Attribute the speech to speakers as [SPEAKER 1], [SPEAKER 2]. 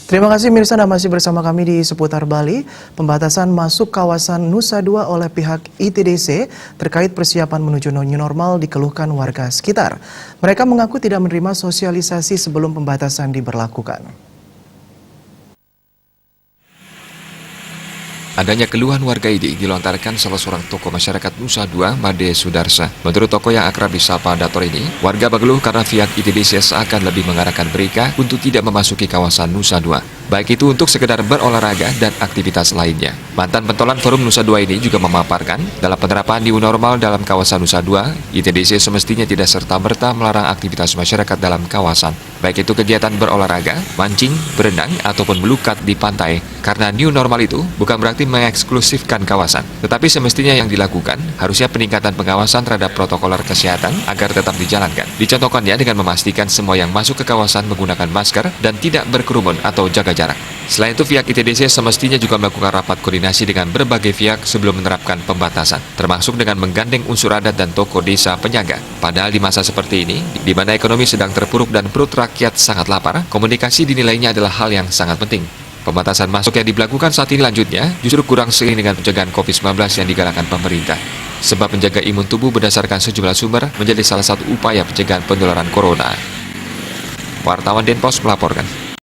[SPEAKER 1] Terima kasih Mirsa, Anda masih bersama kami di Seputar Bali. Pembatasan masuk kawasan Nusa Dua oleh pihak ITDC terkait persiapan menuju new normal dikeluhkan warga sekitar. Mereka mengaku tidak menerima sosialisasi sebelum pembatasan diberlakukan.
[SPEAKER 2] Adanya keluhan warga ini dilontarkan salah seorang tokoh masyarakat Nusa Dua, Made Sudarsa. Menurut tokoh yang akrab disapa Dator ini, warga mengeluh karena pihak ITDC seakan lebih mengarahkan mereka untuk tidak memasuki kawasan Nusa Dua, baik itu untuk sekedar berolahraga dan aktivitas lainnya. Mantan pentolan Forum Nusa Dua ini juga memaparkan, dalam penerapan new normal dalam kawasan Nusa Dua, ITDC semestinya tidak serta-merta melarang aktivitas masyarakat dalam kawasan, baik itu kegiatan berolahraga, mancing, berenang, ataupun melukat di pantai. Karena new normal itu bukan berarti mengeksklusifkan kawasan, tetapi semestinya yang dilakukan harusnya peningkatan pengawasan terhadap protokoler kesehatan agar tetap dijalankan. Dicontohkannya dengan memastikan semua yang masuk ke kawasan menggunakan masker dan tidak berkerumun atau jaga jarak. Selain itu, pihak ITDC semestinya juga melakukan rapat koordinasi dengan berbagai pihak sebelum menerapkan pembatasan, termasuk dengan menggandeng unsur adat dan tokoh desa penyaga. Padahal di masa seperti ini, di mana ekonomi sedang terpuruk dan perut rakyat sangat lapar, komunikasi dinilainya adalah hal yang sangat penting. Pembatasan masuk yang diberlakukan saat ini lanjutnya justru kurang seiring dengan pencegahan COVID-19 yang digalakkan pemerintah. Sebab menjaga imun tubuh berdasarkan sejumlah sumber menjadi salah satu upaya pencegahan penularan corona. Wartawan Denpos melaporkan.